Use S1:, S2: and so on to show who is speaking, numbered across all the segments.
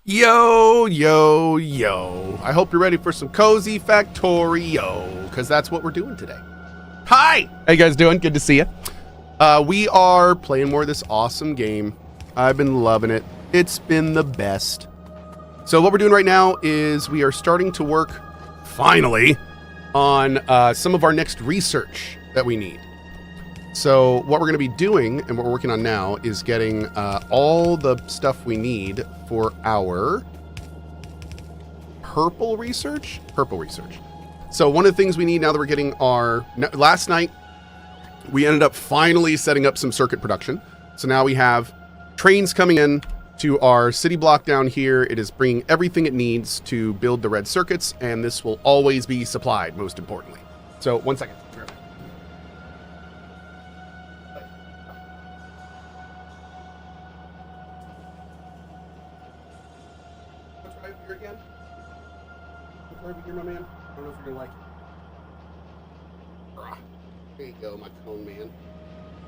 S1: Yo, yo, yo. I hope you're ready for some cozy Factorio, because that's what we're doing today. Hi! How you guys doing? Good to see you. We are playing more of this awesome game. I've been loving it. It's been the best. So what we're doing right now is we are starting to work, finally, on some of our next research that we need. So what we're going to be doing, and what we're working on now, is getting all the stuff we need for our purple research. So one of the things we need now that we're getting our... Last night, we ended up finally setting up some circuit production. So now we have trains coming in to our city block down here. It is bringing everything it needs to build the red circuits, and this will always be supplied, most importantly. So, one second. Again? Over here, my man. I don't know if you're gonna like it. There you go, my cone man.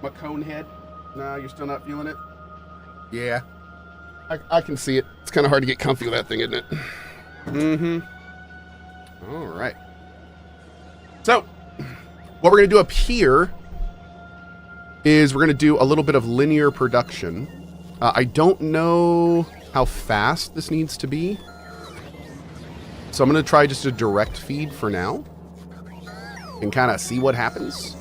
S1: My cone head. No, you're still not feeling it? Yeah. I can see it. It's kind of hard to get comfy with that thing, isn't it? Mm-hmm. All right. So, what we're gonna do up here is we're gonna do a little bit of linear production. I don't know how fast this needs to be. So I'm going to try just a direct feed for now and kind of see what happens.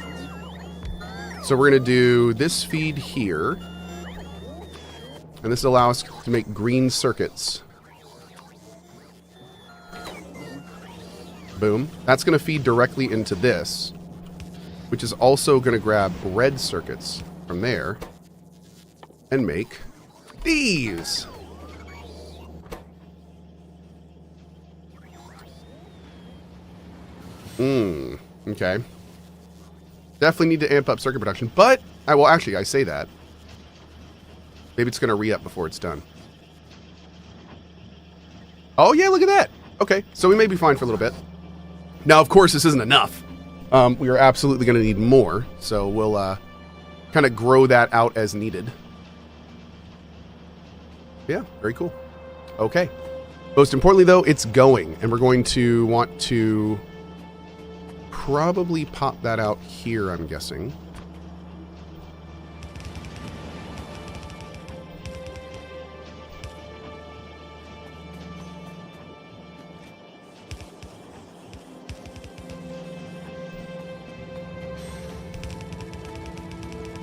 S1: So we're going to do this feed here. And this will allow us to make green circuits. Boom. That's going to feed directly into this, which is also going to grab red circuits from there and make these. Okay. Definitely need to amp up circuit production, but I say that. Maybe it's going to re-up before it's done. Oh yeah, look at that. Okay, so we may be fine for a little bit. Now, of course, this isn't enough. We are absolutely going to need more, so we'll kind of grow that out as needed. Yeah, very cool. Okay. Most importantly, though, it's going, and we're going to want to probably pop that out here, I'm guessing.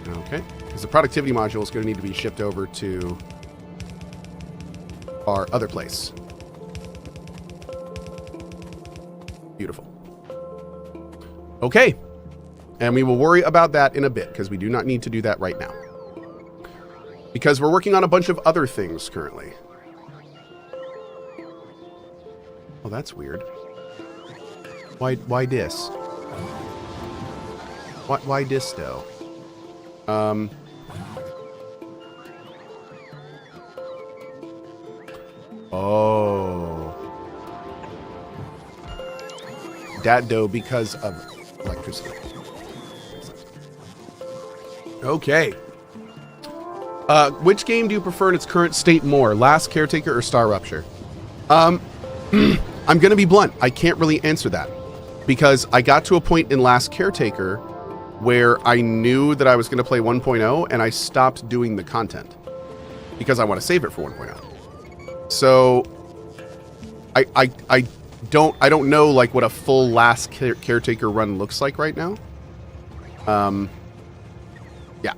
S1: Okay, because the productivity module is going to need to be shipped over to our other place. Beautiful. Okay, and we will worry about that in a bit because we do not need to do that right now. Because we're working on a bunch of other things currently. Oh, that's weird. Why this? Why this though? Oh. That dough because of electricity. Okay. Which game do you prefer in its current state more? Last Caretaker or Star Rupture? I'm going to be blunt. I can't really answer that. Because I got to a point in Last Caretaker where I knew that I was going to play 1.0 and I stopped doing the content. Because I want to save it for 1.0. So I don't know like what a full Last Caretaker run looks like right now. Yeah.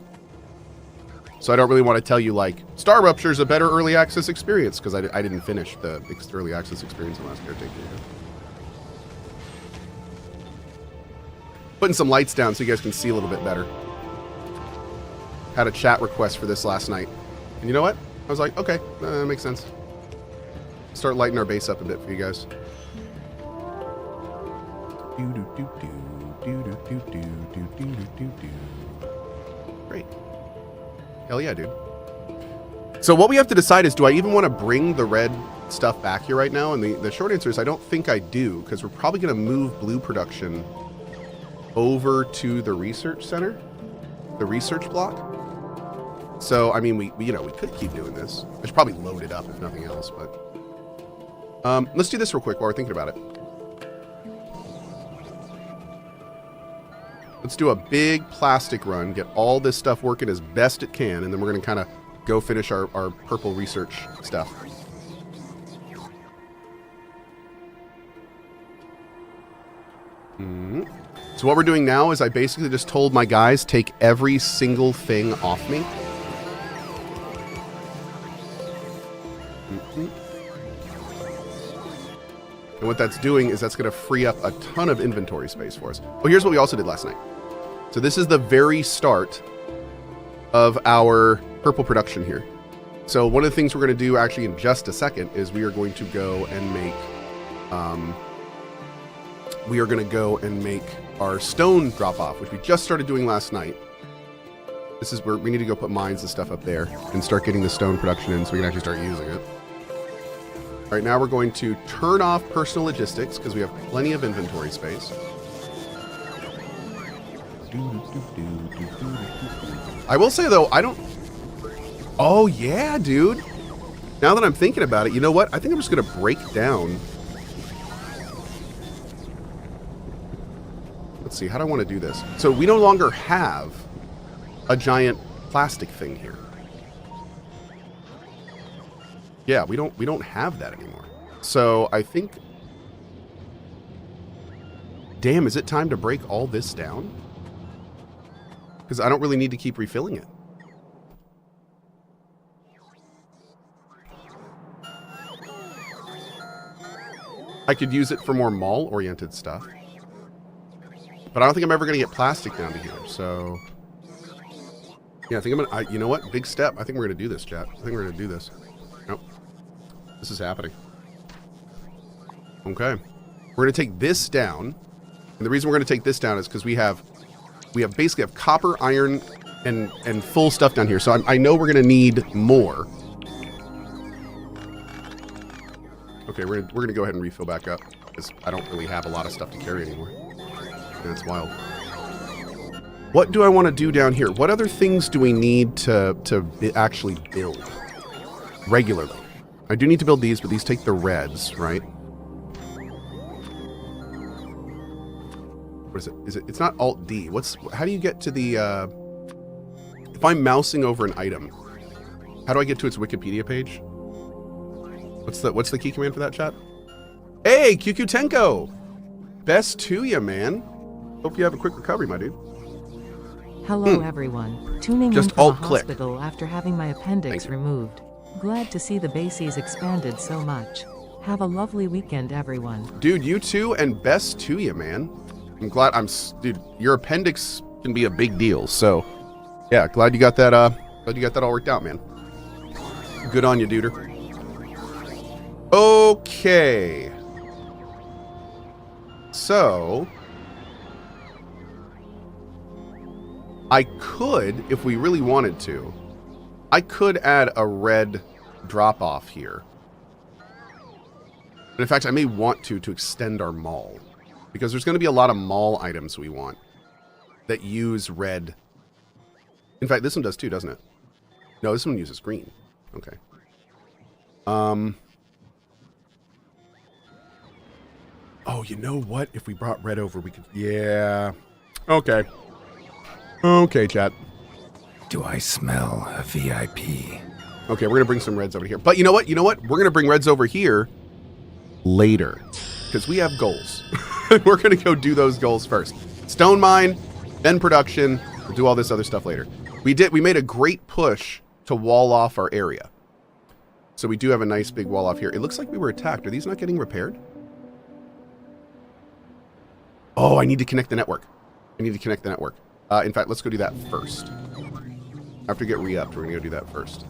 S1: So I don't really want to tell you like Star Rupture is a better early access experience because I didn't finish the early access experience in Last Caretaker. Putting some lights down so you guys can see a little bit better. Had a chat request for this last night, and you know what? I was like, okay, that makes sense. Start lighting our base up a bit for you guys. Great. Hell yeah, dude. So what we have to decide is, do I even want to bring the red stuff back here right now? And the short answer is I don't think I do, because we're probably going to move blue production over to the research center, the research block. So, I mean, we could keep doing this. I should probably load it up if nothing else, but... let's do this real quick while we're thinking about it. Let's do a big plastic run, get all this stuff working as best it can, and then we're going to kind of go finish our purple research stuff. So what we're doing now is I basically just told my guys, take every single thing off me. And what that's doing is that's going to free up a ton of inventory space for us. Oh, here's what we also did last night. So this is the very start of our purple production here. So one of the things we're going to do actually in just a second is we are going to go and make our stone drop off, which we just started doing last night. This is where we need to go put mines and stuff up there and start getting the stone production in so we can actually start using it. All right, now we're going to turn off personal logistics because we have plenty of inventory space. I will say though, I don't... Oh yeah, dude. Now that I'm thinking about it, you know what? I think I'm just going to break down... Let's see, how do I want to do this? So we no longer have a giant plastic thing here. Yeah, we don't have that anymore. So I think... Damn, is it time to break all this down? Because I don't really need to keep refilling it. I could use it for more mall-oriented stuff. But I don't think I'm ever going to get plastic down to here, so... Yeah, I think I'm going to... You know what? Big step. I think we're going to do this, chat. I think we're going to do this. Nope. This is happening. Okay. We're going to take this down. And the reason we're going to take this down is because we basically have copper, iron, and full stuff down here. So I know we're going to need more. Okay, we're going to go ahead and refill back up because I don't really have a lot of stuff to carry anymore. That's wild. What do I want to do down here? What other things do we need to actually build regularly? I do need to build these, but these take the reds, right? What is it? It's not Alt-D. How do you get to the... if I'm mousing over an item, how do I get to its Wikipedia page? What's the key command for that, chat? Hey, QQ Tenko! Best to ya, man. Hope you have a quick recovery, my dude.
S2: Hello, everyone. Tuning in from the hospital after having my appendix removed. Glad to see the bases expanded so much. Have a lovely weekend, everyone. Dude,
S1: you too, and best to ya, man. I'm glad dude, your appendix can be a big deal, so yeah, glad you got that all worked out, man. Good on you, duder. Okay. So I could, if we really wanted to, I could add a red drop-off here. And in fact, I may want to extend our mall. Because there's going to be a lot of mall items we want that use red. In fact, this one does too, doesn't it? No, this one uses green. Okay. Oh, you know what? If we brought red over, we could... Yeah. Okay. Okay, chat.
S3: Do I smell a VIP?
S1: Okay, we're going to bring some reds over here. But you know what? You know what? We're going to bring reds over here later. Because we have goals. We're going to go do those goals first. Stone mine, then production. We'll do all this other stuff later. We made a great push to wall off our area. So we do have a nice big wall off here. It looks like we were attacked. Are these not getting repaired? Oh, I need to connect the network. In fact, let's go do that first. After we get re-upped, we're going to go do that first.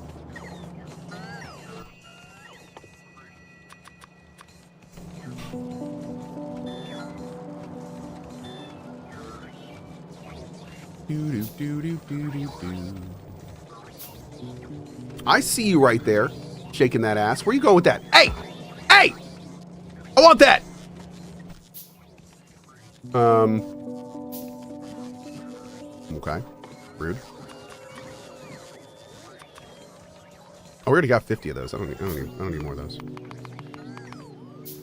S1: I see you right there, shaking that ass. Where you going with that? Hey! Hey! I want that! Okay. Rude. Oh, we already got 50 of those. I don't need more of those.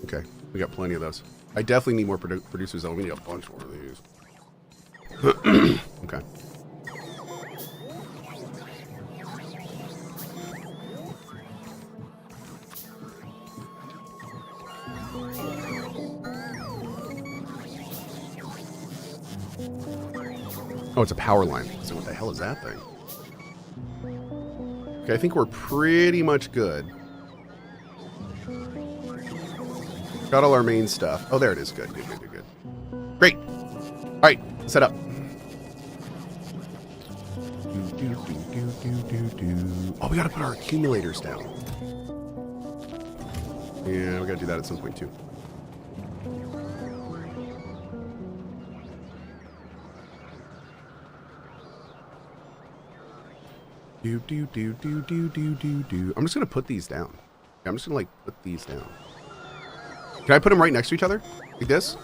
S1: Okay, we got plenty of those. I definitely need more producers though. We need a bunch more of these. Okay. Oh, it's a power line. So what the hell is that thing? Okay, I think we're pretty much good. Got all our main stuff. Oh, there it is. Good. Great. All right, set up. Oh, we gotta put our accumulators down. Yeah, we gotta do that at some point too. I'm just gonna put these down. I'm just gonna like put these down. Can I put them right next to each other? Like this?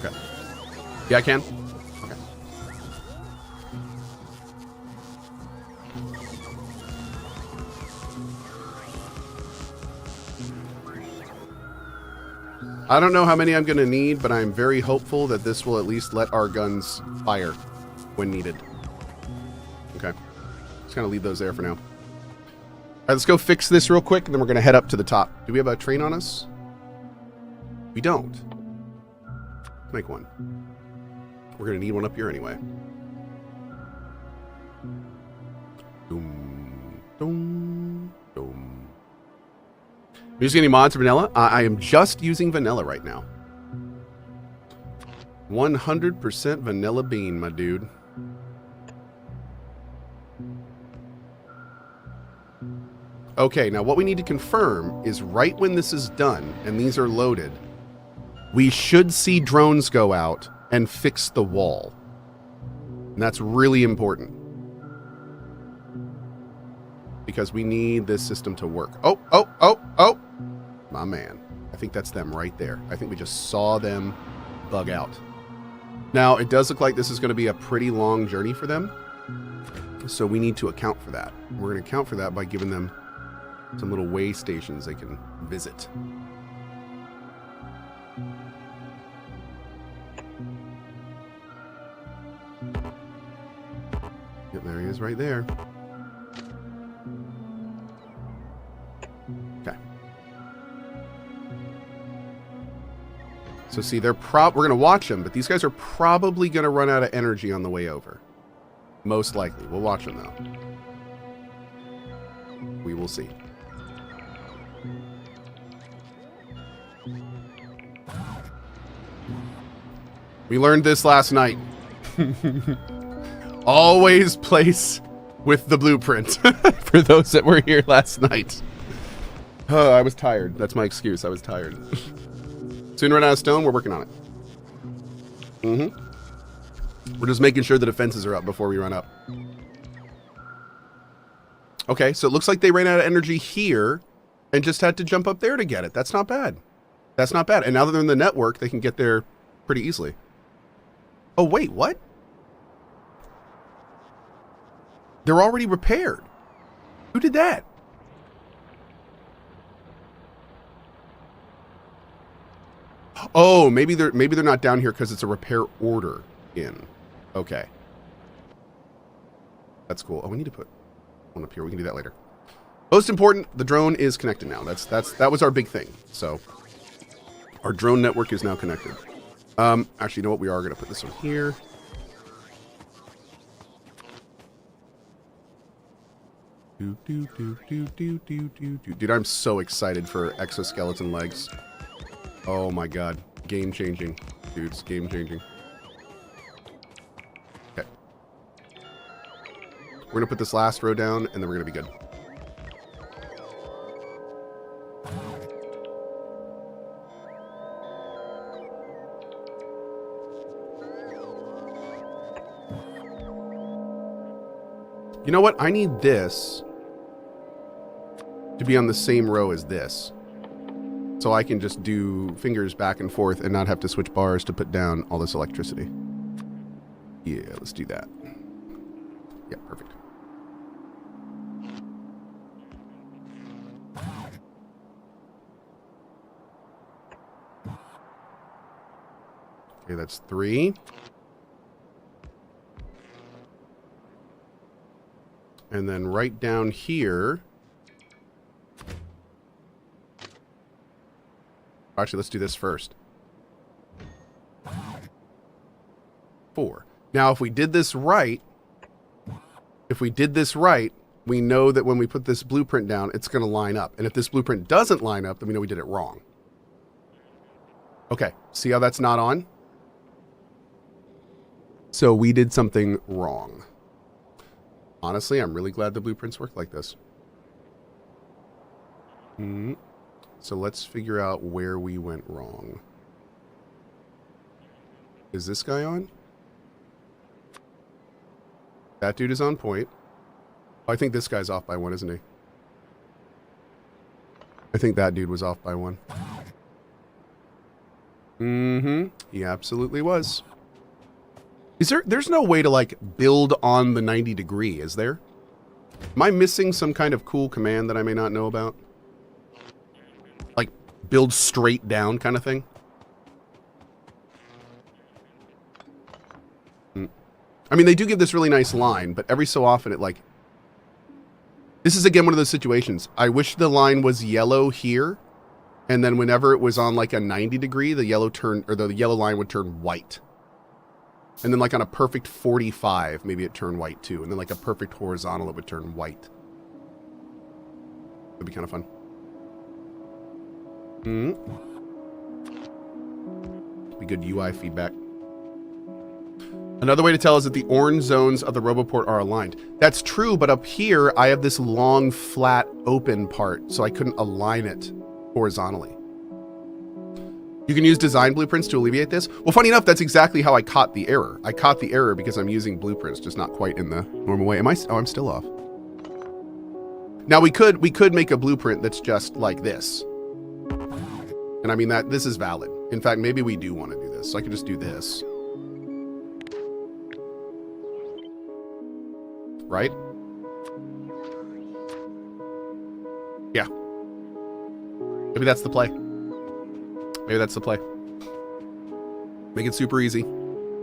S1: Okay. Yeah, I can. Okay. I don't know how many I'm going to need, but I'm very hopeful that this will at least let our guns fire when needed. Okay. Just going to leave those there for now. All right, let's go fix this real quick, and then we're going to head up to the top. Do we have a train on us? We don't. Let's make one. We're going to need one up here anyway. Doom, doom, doom. Are you using any mods or vanilla? I am just using vanilla right now. 100% vanilla bean, my dude. Okay, now what we need to confirm is right when this is done and these are loaded, we should see drones go out and fix the wall. And that's really important. Because we need this system to work. Oh. My man. I think that's them right there. I think we just saw them bug out. Now, it does look like this is going to be a pretty long journey for them. So we need to account for that. We're going to account for that by giving them some little way stations they can visit. Yep, there he is right there. Okay. So see, we're going to watch them, but these guys are probably going to run out of energy on the way over. Most likely. We'll watch them, though. We will see. We learned this last night. Always place with the blueprint. For those that were here last night. I was tired. That's my excuse. I was tired. Soon run out of stone. We're working on it. We're just making sure the defenses are up before we run up. Okay, so it looks like they ran out of energy here and just had to jump up there to get it. That's not bad. That's not bad. And now that they're in the network, they can get there pretty easily. Oh, wait, what? They're already repaired. Who did that? Oh, maybe they're not down here because it's a repair order in. Okay. That's cool. Oh, we need to put one up here. We can do that later. Most important, the drone is connected now. That was our big thing. So our drone network is now connected. Actually, you know what? We are going to put this one here. Dude, I'm so excited for exoskeleton legs. Oh my god. Game changing. Dudes, game changing. Okay. We're going to put this last row down, and then we're going to be good. You know what? I need this to be on the same row as this. So I can just do fingers back and forth and not have to switch bars to put down all this electricity. Yeah, let's do that. Yeah, perfect. Okay, that's 3. And then right down here. Actually, let's do this first. 4. Now, if we did this right, we know that when we put this blueprint down, it's going to line up. And if this blueprint doesn't line up, then we know we did it wrong. Okay, see how that's not on? So we did something wrong. Honestly, I'm really glad the blueprints work like this. So let's figure out where we went wrong. Is this guy on? That dude is on point. Oh, I think this guy's off by 1, isn't he? I think that dude was off by 1. He absolutely was. There's no way to, like, build on the 90 degree, is there? Am I missing some kind of cool command that I may not know about? Like, build straight down kind of thing? I mean, they do give this really nice line, but every so often it, like... This is, again, one of those situations. I wish the line was yellow here, and then whenever it was on, like, a 90 degree, the yellow line would turn white. And then, like, on a perfect 45, maybe it turned white, too. And then, like, a perfect horizontal, it would turn white. That'd be kind of fun. Be good UI feedback. Another way to tell is that the orange zones of the RoboPort are aligned. That's true, but up here, I have this long, flat, open part, so I couldn't align it horizontally. You can use design blueprints to alleviate this. Well, funny enough, that's exactly how I caught the error. I caught the error because I'm using blueprints, just not quite in the normal way. Oh, I'm still off. Now we could make a blueprint that's just like this. And I mean this is valid. In fact, maybe we do want to do this. So I could just do this. Right? Yeah. Maybe that's the play. Maybe that's the play. Make it super easy.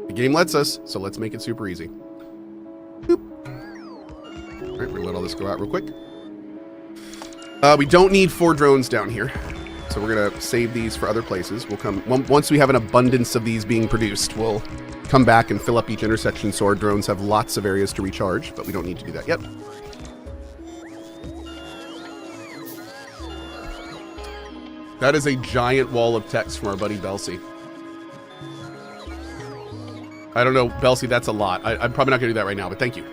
S1: The game lets us, so let's make it super easy. Boop. All right, we're gonna let all this go out real quick. We don't need 4 drones down here, so we're gonna save these for other places. We'll come once we have an abundance of these being produced. We'll come back and fill up each intersection so our drones have lots of areas to recharge, but we don't need to do that yet. That is a giant wall of text from our buddy Belsey. I don't know, Belsey, that's a lot. I'm probably not going to do that right now, but thank you.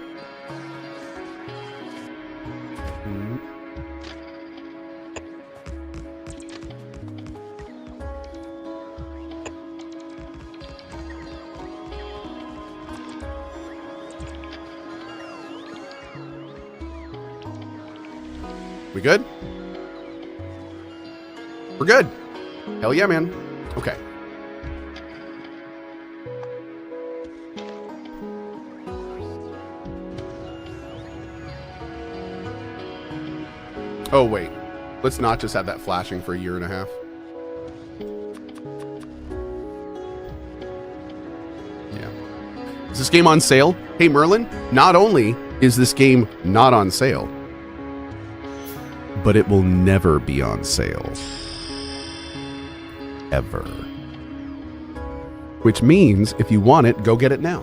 S1: We good? We're good. Hell yeah, man. Okay. Oh, wait. Let's not just have that flashing for 1.5 years. Yeah. Is this game on sale? Hey, Merlin, not only is this game not on sale, but it will never be on sale. Ever. Which means, if you want it, go get it now.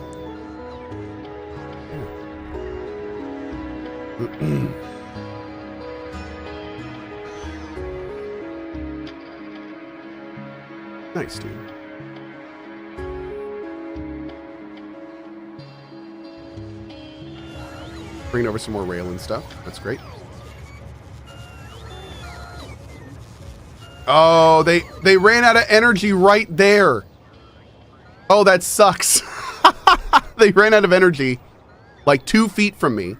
S1: Nice, dude. Bringing over some more rail and stuff. That's great. Oh, they ran out of energy right there. Oh, that sucks. They ran out of energy like 2 feet from me,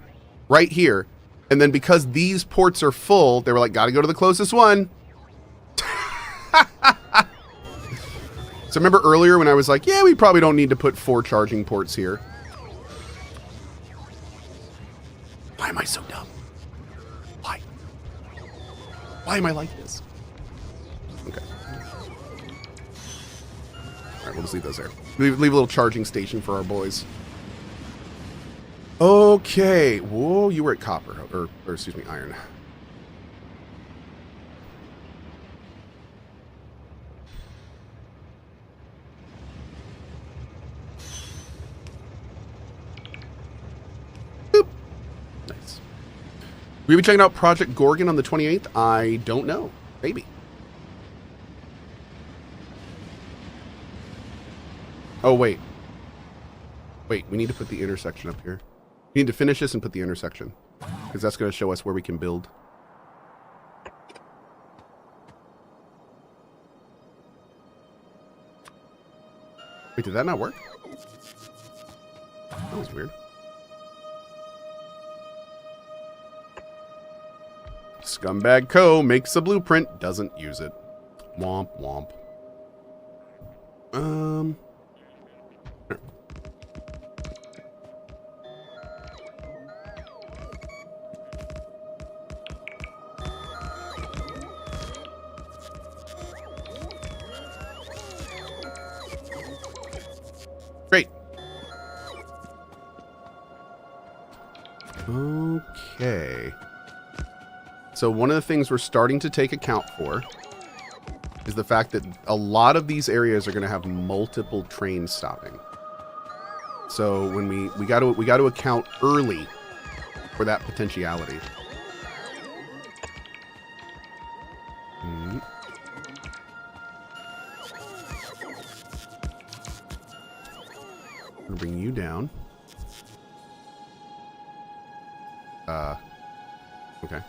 S1: right here. And then because these ports are full, they were like, gotta go to the closest one. So remember earlier when I was like, yeah, we probably don't need to put 4 charging ports here. Why am I so dumb? Why? Why am I like this? Okay. All right, we'll just leave those there. Leave a little charging station for our boys. Okay. Whoa, you were at copper, or excuse me, iron. Boop. Nice. Will we be checking out Project Gorgon on the 28th? I don't know. Maybe. Oh, wait. Wait, we need to put the intersection up here. We need to finish this and put the intersection, because that's going to show us where we can build. Wait, did that not work? That was weird. Scumbag Cohh makes a blueprint, doesn't use it. Womp womp. Great. Okay. So one of the things we're starting to take account for is the fact that a lot of these areas are going to have multiple trains stopping. So when we got to account early for that potentiality. I'm gonna bring you down. Okay.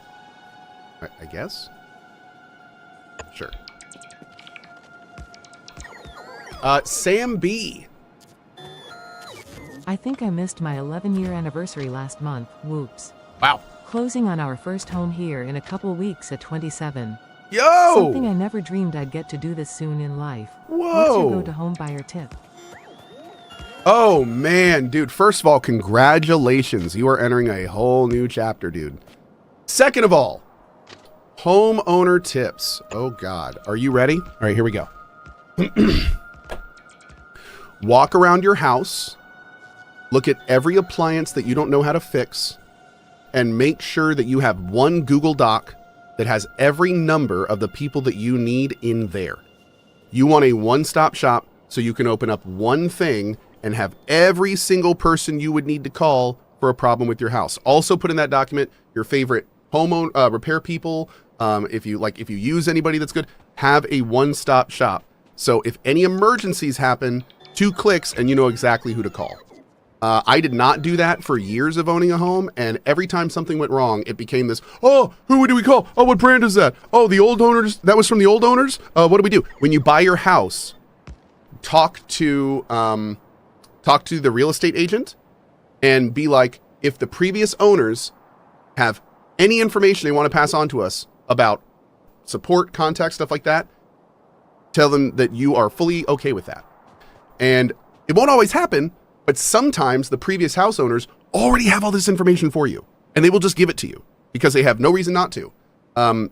S1: I guess? Sure. Sam B.
S2: I think I missed my 11-year anniversary last month. Whoops.
S1: Wow.
S2: Closing on our first home here in a couple weeks at 27.
S1: Yo!
S2: Something I never dreamed I'd get to do this soon in life.
S1: Whoa!
S2: What's your go-to-home buyer tip?
S1: Oh, man, dude. First of all, congratulations. You are entering a whole new chapter, dude. Second of all, homeowner tips. Oh, God. Are you ready? All right, here we go. Walk around your house. Look at every appliance that you don't know how to fix. And make sure that you have one Google Doc that has every number of the people that you need in there. You want a one-stop shop so you can open up one thing and have every single person you would need to call for a problem with your house. Also put in that document your favorite homeowner repair people. If you use anybody that's good, have a one-stop shop. So if any emergencies happen, 2 clicks and you know exactly who to call. I did not do that for years of owning a home, and every time something went wrong, it became this, oh, who do we call? Oh, what brand is that? Oh, the old owners, that was from the old owners? What do we do? When you buy your house, talk to the real estate agent and be like, if the previous owners have any information they want to pass on to us about support, contact, stuff like that, tell them that you are fully okay with that. And it won't always happen, but sometimes the previous house owners already have all this information for you, and they will just give it to you because they have no reason not to.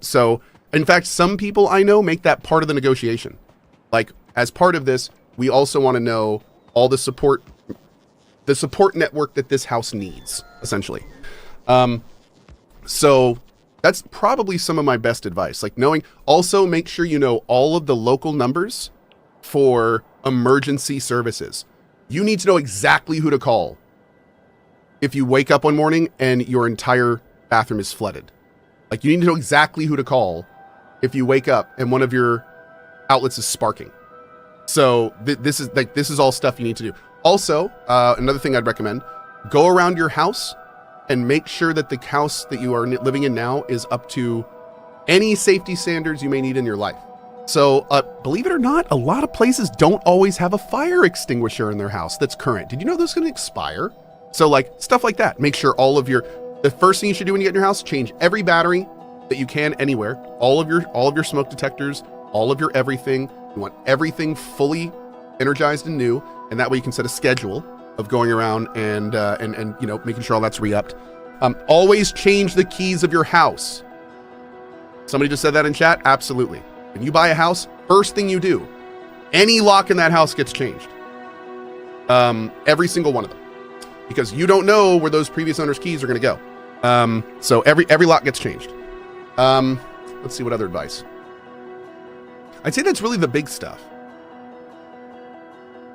S1: So, in fact, some people I know make that part of the negotiation. Like, as part of this, we also want to know all the support network that this house needs, essentially. So that's probably some of my best advice. Like also make sure you know all of the local numbers for emergency services. You need to know exactly who to call if you wake up one morning and your entire bathroom is flooded. Like, you need to know exactly who to call if you wake up and one of your outlets is sparking. So this is all stuff you need to do. Also, another thing I'd recommend, go around your house and make sure that the house that you are living in now is up to any safety standards you may need in your life. So, believe it or not, a lot of places don't always have a fire extinguisher in their house that's current. Did you know those can expire? So, like, stuff like that. Make sure the first thing you should do when you get in your house, change every battery that you can anywhere, all of your smoke detectors, all of your everything. You want everything fully energized and new, and that way you can set a schedule of going around and you know, making sure all that's re-upped. Always change the keys of your house. Somebody just said that in chat. Absolutely. When you buy a house, first thing you do, any lock in that house gets changed. Every single one of them, because you don't know where those previous owner's keys are going to go. So every lock gets changed. Let's see what other advice. I'd say that's really the big stuff.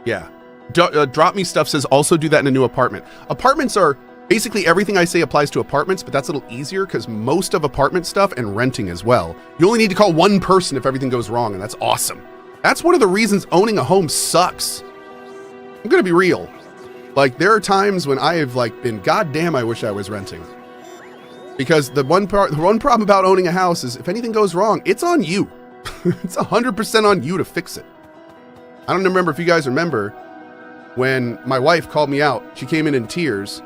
S1: Yeah. Drop Me Stuff says also do that in a new apartment. Apartments are basically everything I say applies to apartments, but that's a little easier because most of apartment stuff and renting as well, you only need to call one person if everything goes wrong, and that's awesome. That's one of the reasons owning a home sucks. I'm gonna be real. Like, there are times when I have like been, goddamn, I wish I was renting. Because the one problem about owning a house is if anything goes wrong, it's on you. It's 100% on you to fix it. I don't remember if you guys remember when my wife called me out. She came in tears,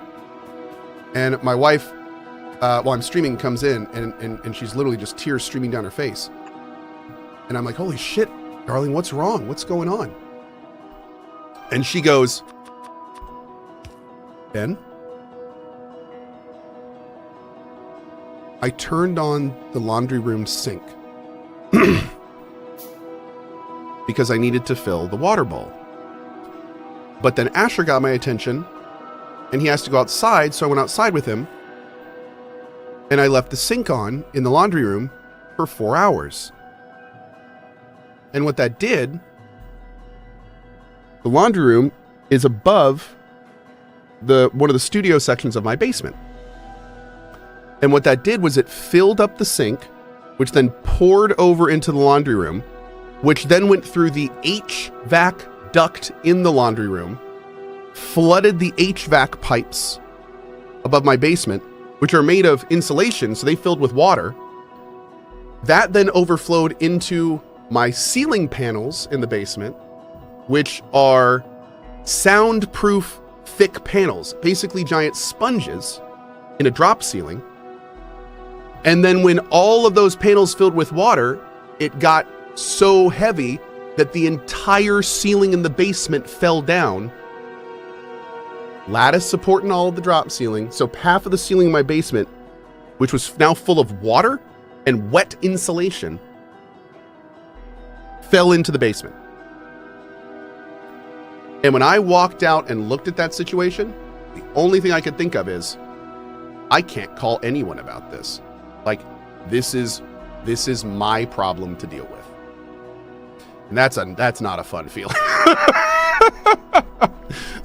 S1: and my wife, while I'm streaming, comes in and she's literally just tears streaming down her face. And I'm like, holy shit, darling, what's wrong? What's going on? And she goes, Ben, I turned on the laundry room sink because I needed to fill the water bowl. But then Asher got my attention and he has to go outside, so I went outside with him and I left the sink on in the laundry room for 4 hours. And what that did, the laundry room is above one of the studio sections of my basement. And what that did was it filled up the sink, which then poured over into the laundry room, which then went through the HVAC duct in the laundry room, flooded the HVAC pipes above my basement, which are made of insulation, so they filled with water. That then overflowed into my ceiling panels in the basement, which are soundproof thick panels, basically giant sponges in a drop ceiling. And then when all of those panels filled with water, it got so heavy that the entire ceiling in the basement fell down. Lattice supporting all of the drop ceiling. So half of the ceiling in my basement, which was now full of water and wet insulation, fell into the basement. And when I walked out and looked at that situation, the only thing I could think of is, I can't call anyone about this. Like, this is my problem to deal with. And that's not a fun feeling.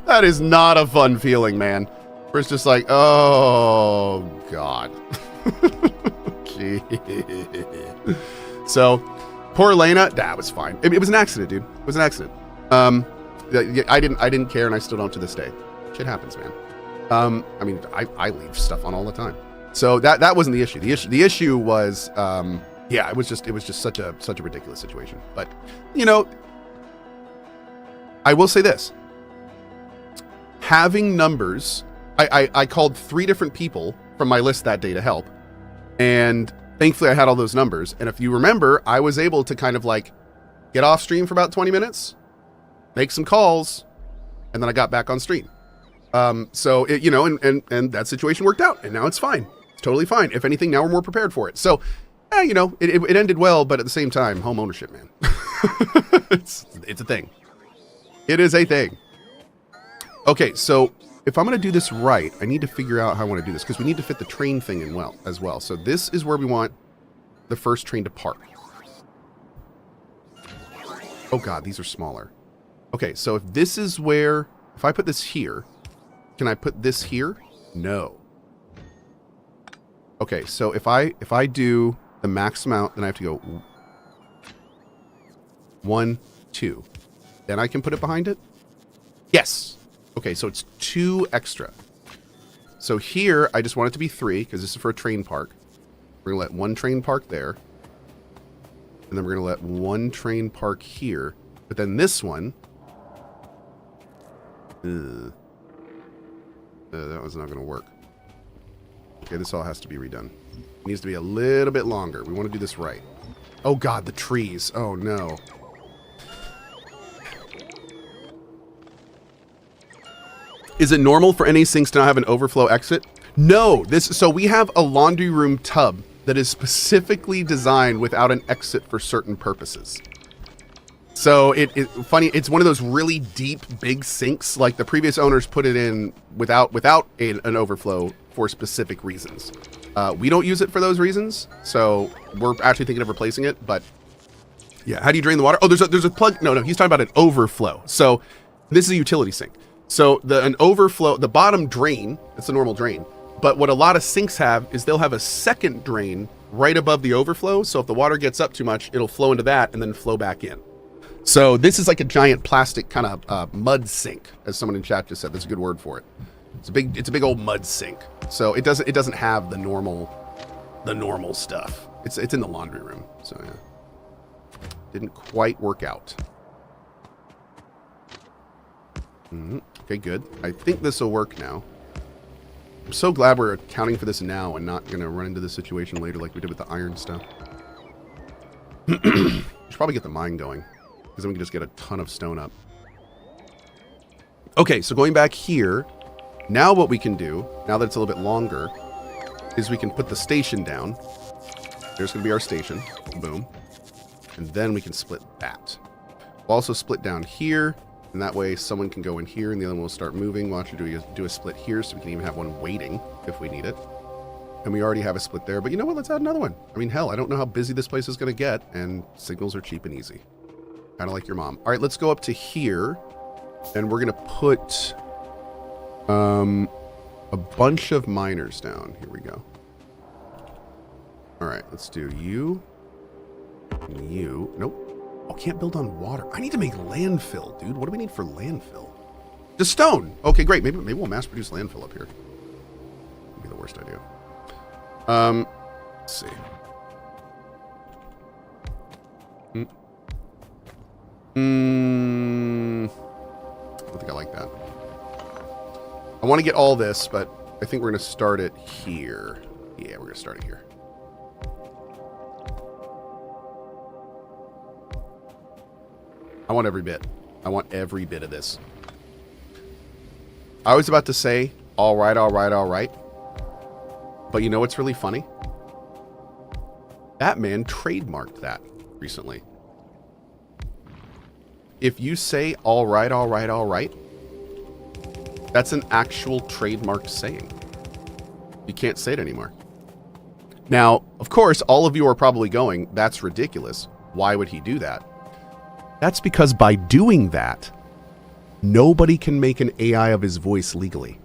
S1: That is not a fun feeling, man. Where it's just like, oh God. So poor Elena, that was fine. It was an accident, dude. It was an accident. I didn't care, and I still don't to this day. Shit happens, man. I mean, I leave stuff on all the time. So that wasn't the issue. The issue was, yeah, it was just such a ridiculous situation. But, you know, I will say this. Having numbers, I called 3 different people from my list that day to help. And thankfully I had all those numbers. And if you remember, I was able to kind of like get off stream for about 20 minutes, make some calls, and then I got back on stream. So it, you know, and that situation worked out, and now it's fine. It's totally fine. If anything, now we're more prepared for it. So, you know, it ended well, but at the same time, home ownership, man. it's a thing. It is a thing. Okay, so if I'm going to do this right, I need to figure out how I want to do this, because we need to fit the train thing in as well. So this is where we want the first train to park. Oh God, these are smaller. Okay, so if this is where, if I put this here, can I put this here? No. Okay, so if I do the max amount, then I have to go 1, 2. Then I can put it behind it? Yes. Okay, so it's 2 extra. So here, I just want it to be 3, because this is for a train park. We're going to let 1 train park there. And then we're going to let 1 train park here. But then this one... that was not going to work. Okay, this all has to be redone. It needs to be a little bit longer. We want to do this right. Oh God, the trees. Oh no. Is it normal for any sinks to not have an overflow exit? No. So we have a laundry room tub that is specifically designed without an exit for certain purposes. So funny, it's one of those really deep, big sinks. Like the previous owners put it in without an overflow for specific reasons. We don't use it for those reasons, so we're actually thinking of replacing it. But yeah, how do you drain the water? Oh, there's a plug. No, he's talking about an overflow. So this is a utility sink. So an overflow, the bottom drain, it's a normal drain. But what a lot of sinks have is they'll have a second drain right above the overflow. So if the water gets up too much, it'll flow into that and then flow back in. So this is like a giant plastic kind of mud sink, as someone in chat just said. That's a good word for it. It's a big old mud sink. So it doesn't have the normal stuff. It's in the laundry room. So yeah, didn't quite work out. Okay, good. I think this will work now. I'm so glad we're accounting for this now and not gonna run into this situation later like we did with the iron stuff. We should probably get the mine going, because then we can just get a ton of stone up. Okay, so going back here, now what we can do, now that it's a little bit longer, is we can put the station down. There's going to be our station. Boom. And then we can split that. We'll also split down here, and that way someone can go in here and the other one will start moving. We'll actually do a split here, so we can even have one waiting if we need it. And we already have a split there, but you know what? Let's add another one. I mean, hell, I don't know how busy this place is going to get, and signals are cheap and easy. Kind of like your mom. All right, let's go up to here, and we're going to put a bunch of miners down. Here we go. All right, let's do you. And you. Nope. Oh, can't build on water. I need to make landfill, dude. What do we need for landfill? Just stone. Okay, great. Maybe we'll mass produce landfill up here. Would be the worst idea. Let's see. I don't think I like that. I want to get all this, but I think we're going to start it here. Yeah, we're going to start it here. I want every bit. I want every bit of this. I was about to say, all right, all right, all right. But you know what's really funny? That man trademarked that recently. If you say, all right, all right, all right, that's an actual trademarked saying. You can't say it anymore. Now, of course, all of you are probably going, that's ridiculous. Why would he do that? That's because by doing that, nobody can make an AI of his voice legally.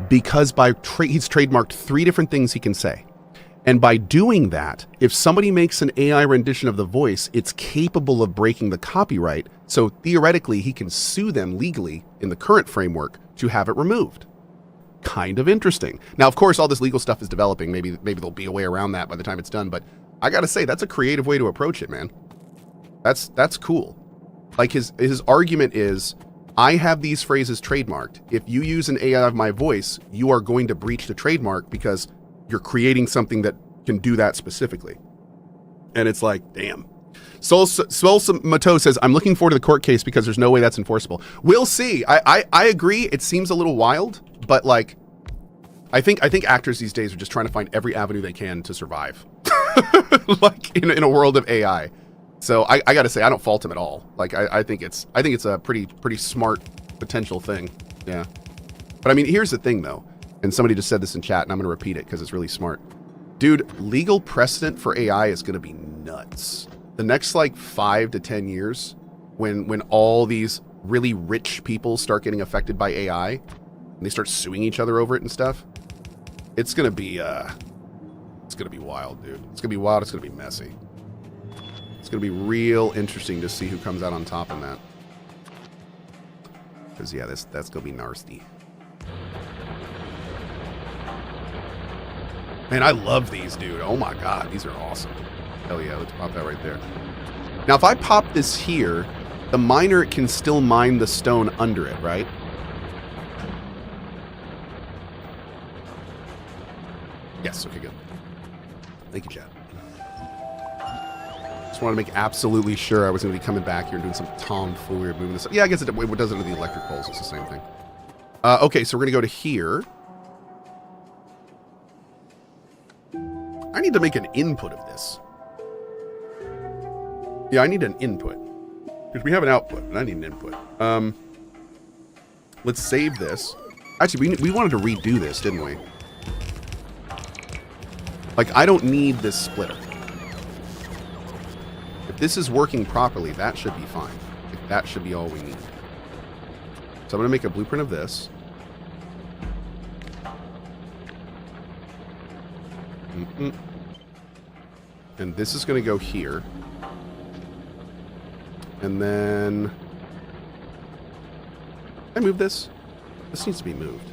S1: Because he's trademarked 3 different things he can say. And by doing that, if somebody makes an AI rendition of the voice, it's capable of breaking the copyright. So theoretically, he can sue them legally in the current framework to have it removed. Kind of interesting. Now, of course, all this legal stuff is developing. Maybe there'll be a way around that by the time it's done. But I got to say, that's a creative way to approach it, man. That's cool. Like his argument is, I have these phrases trademarked. If you use an AI of my voice, you are going to breach the trademark because you're creating something that can do that specifically. And it's like, damn. Soul Mato says, I'm looking forward to the court case because there's no way that's enforceable. We'll see. I agree. It seems a little wild, but like, I think actors these days are just trying to find every avenue they can to survive. Like in a world of AI. So I got to say, I don't fault him at all. Like, I think it's a pretty smart potential thing. Yeah. But I mean, here's the thing though. And somebody just said this in chat, and I'm going to repeat it because it's really smart. Dude, legal precedent for AI is going to be nuts. The next, like, 5 to 10 years, when all these really rich people start getting affected by AI, and they start suing each other over it and stuff, it's going to be wild, dude. It's going to be wild. It's going to be messy. It's going to be real interesting to see who comes out on top in that. Because, yeah, that's going to be nasty. Man, I love these, dude. Oh my God, these are awesome. Hell yeah, let's pop that right there. Now, if I pop this here, the miner can still mine the stone under it, right? Yeah, Yes, okay, good. Thank you, Chad. Just wanted to make absolutely sure I was going to be coming back here and doing some tomfoolery moving this up. Yeah, I guess it does it to the electric poles. It's the same thing. Okay, so we're going to go to here. I need to make an input of this. Yeah, I need an input. Because we have an output, and I need an input. Let's save this. Actually, we wanted to redo this, didn't we? Like, I don't need this splitter. If this is working properly, that should be fine. Like, that should be all we need. So I'm going to make a blueprint of this. And this is going to go here. And then... Can I move this? This needs to be moved.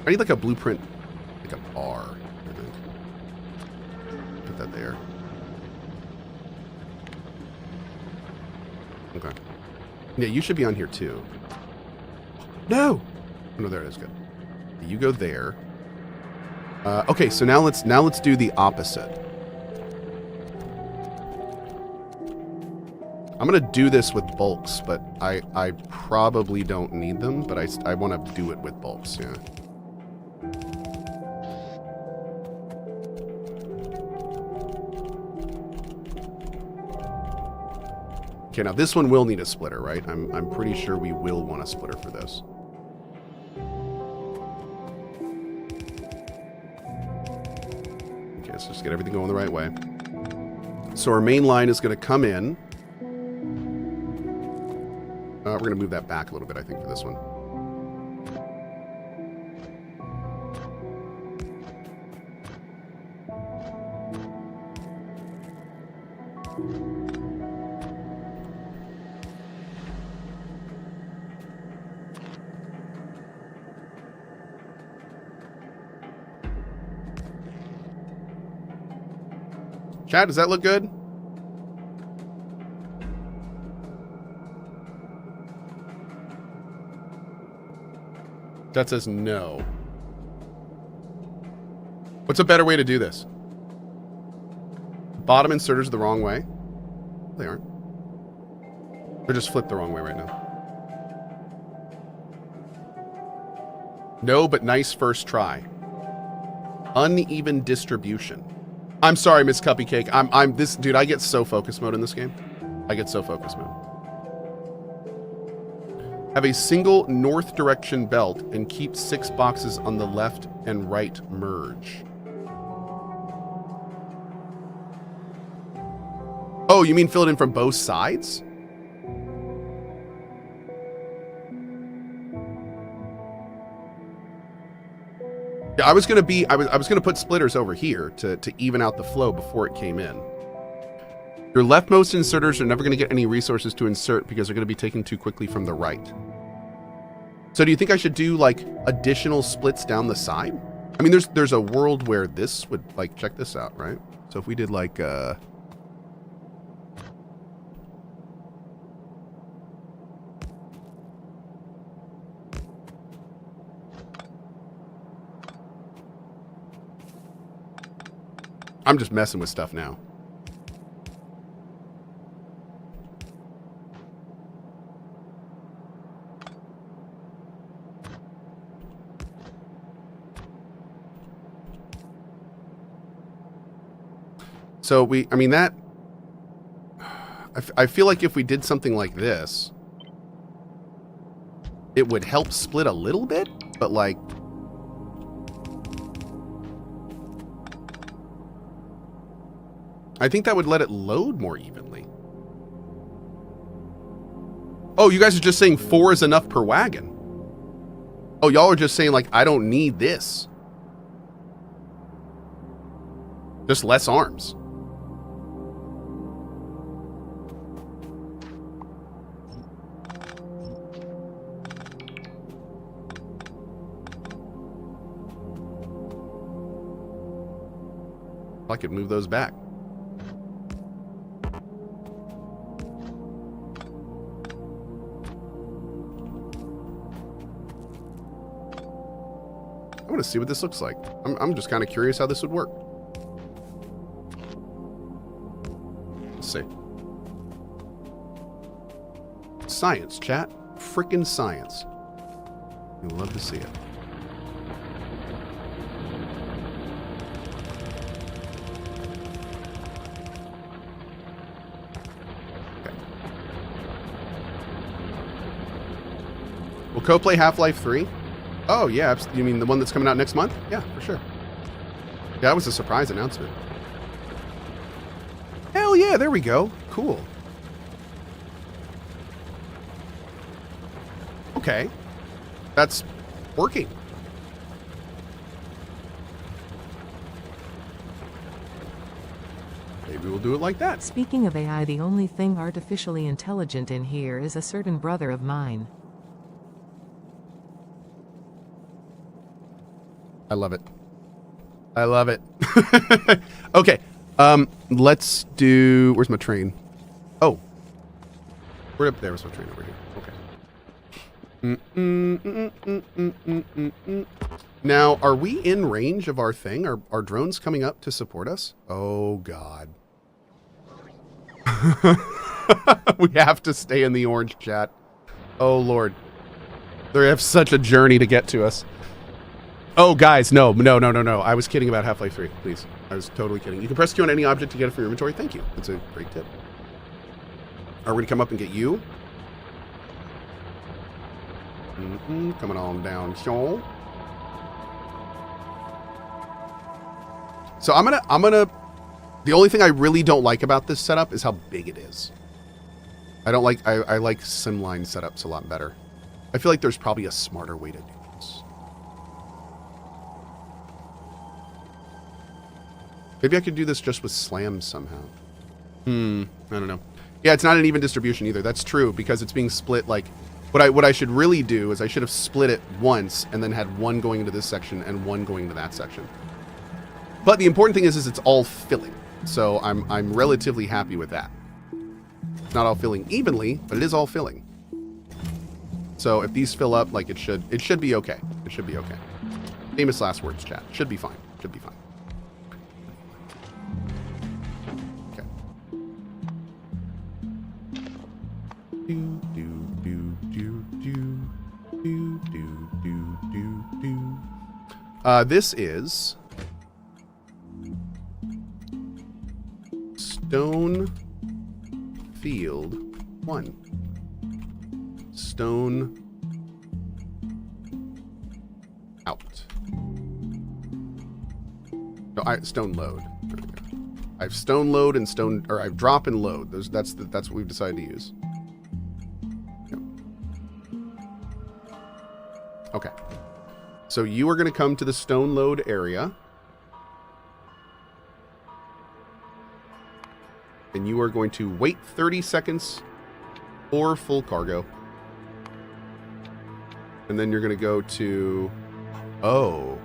S1: I need like a blueprint, like a bar, I think. Put that there. Okay. Yeah, you should be on here too. No! Oh, no, there it is. Good. You go there. Okay, so now let's do the opposite. I'm gonna do this with bulks, but I probably don't need them, but I want to do it with bulks, yeah. Okay, now this one will need a splitter, right? I'm pretty sure we will want a splitter for this. Okay, let's just get everything going the right way. So our main line is going to come in. We're going to move that back a little bit, I think, for this one. Chad, does that look good? That says no. What's a better way to do this? Bottom inserters are the wrong way. They aren't. They're just flipped the wrong way right now. No, but nice first try. Uneven distribution. I'm sorry, Miss Cuppy Cake. I'm this dude, I get so focus mode in this game. I get so focus mode. Have a single north direction belt and keep 6 boxes on the left and right merge. Oh, you mean fill it in from both sides? Yeah, I was gonna put splitters over here to even out the flow before it came in. Your leftmost inserters are never going to get any resources to insert because they're going to be taken too quickly from the right. So do you think I should do like additional splits down the side? I mean, there's a world where this would like, check this out, right? So if we did like I'm just messing with stuff now. So I mean that, I feel like if we did something like this, it would help split a little bit, but like, I think that would let it load more evenly. Oh, you guys are just saying 4 is enough per wagon. Oh, y'all are just saying like, I don't need this. Just less arms. I could move those back. I'm want to see what this looks like. I'm just kind of curious how this would work. Let's see. Science, chat. Frickin' science. You'll love to see it. Okay. Will Cohh play Half-Life 3? Oh, yeah. You mean the one that's coming out next month? Yeah, for sure. Yeah, that was a surprise announcement. Hell yeah, there we go. Cool. Okay. That's working. Maybe we'll do it like that.
S2: Speaking of AI, the only thing artificially intelligent in here is a certain brother of mine.
S1: I love it. I love it. Okay. Let's do... Where's my train? Oh. Where up there was my train over here. Okay. Now, are we in range of our thing? Are drones coming up to support us? Oh, God. We have to stay in the orange, chat. Oh, Lord. They have such a journey to get to us. Oh, guys, no. I was kidding about Half-Life 3, please. I was totally kidding. You can press Q on any object to get it from your inventory. Thank you. That's a great tip. Are we going to come up and get you? Coming on down, so I'm gonna. The only thing I really don't like about this setup is how big it is. I don't like. I like Simline setups a lot better. I feel like there's probably a smarter way to do this. Maybe I could do this just with slams somehow. I don't know. Yeah, it's not an even distribution either. That's true because it's being split like. What I should really do is I should have split it once and then had one going into this section and one going into that section. But the important thing is it's all filling. So I'm relatively happy with that. It's not all filling evenly, but it is all filling. So if these fill up like it should be okay. It should be okay. Famous last words, chat. Should be fine. Should be fine. Okay. This is Stone Field 1. Stone out. No, stone load. There we go. I have stone load and stone, or I have drop and load. That's what we've decided to use. Yep. Okay. So you are going to come to the stone load area. And you are going to wait 30 seconds for full cargo. And then you're going to go to... Oh.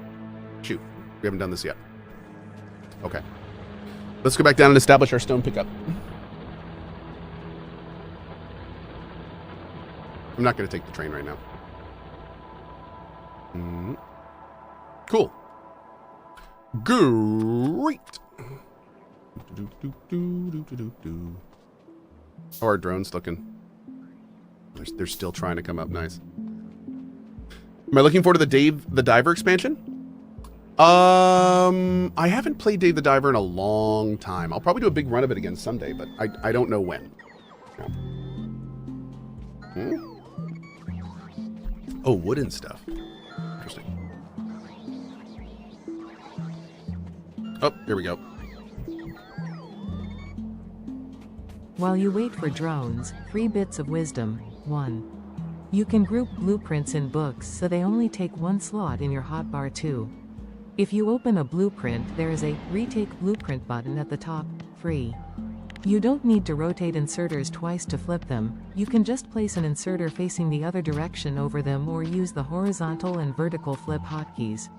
S1: Shoot. We haven't done this yet. Okay. Let's go back down and establish our stone pickup. I'm not going to take the train right now. Cool. Great. How are drones looking? They're still trying to come up nice. Am I looking forward to the Diver expansion? I haven't played Dave the Diver in a long time. I'll probably do a big run of it again someday, but I don't know when. Oh, wooden stuff. Interesting. Oh, here we go.
S2: While you wait for drones, 3 bits of wisdom. 1. You can group blueprints in books so they only take 1 slot in your hotbar. 2. If you open a blueprint, there is a retake blueprint button at the top, free. You don't need to rotate inserters twice to flip them. You can just place an inserter facing the other direction over them or use the horizontal and vertical flip hotkeys.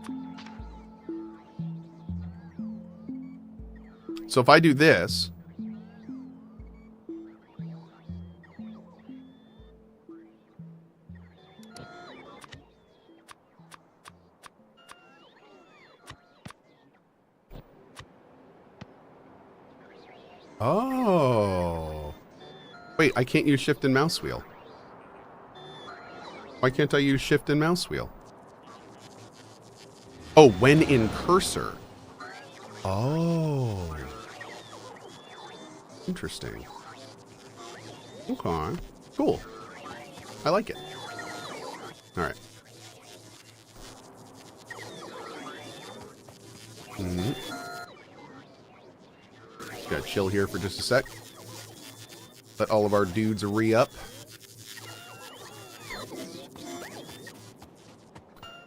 S1: So if I do this, Oh. Wait, I can't use shift and mouse wheel. Why can't I use shift and mouse wheel? Oh, when in cursor. Oh. Interesting. Okay. Cool. I like it. All right. Gotta chill here for just a sec. Let all of our dudes re-up.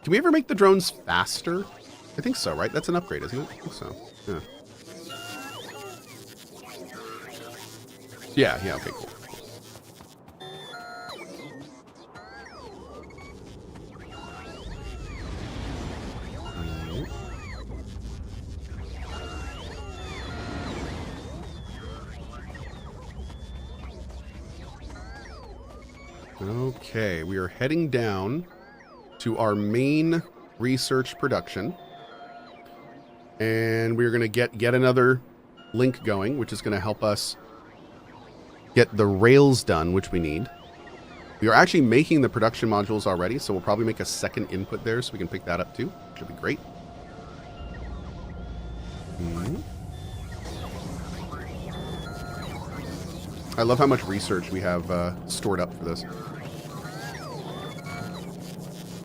S1: Can we ever make the drones faster? I think so, right? That's an upgrade, isn't it? I think so. Yeah. Yeah, okay, cool. Okay, we are heading down to our main research production. And we're going to get another link going, which is going to help us get the rails done, which we need. We are actually making the production modules already, so we'll probably make a second input there so we can pick that up too. Should be great. I love how much research we have stored up for this.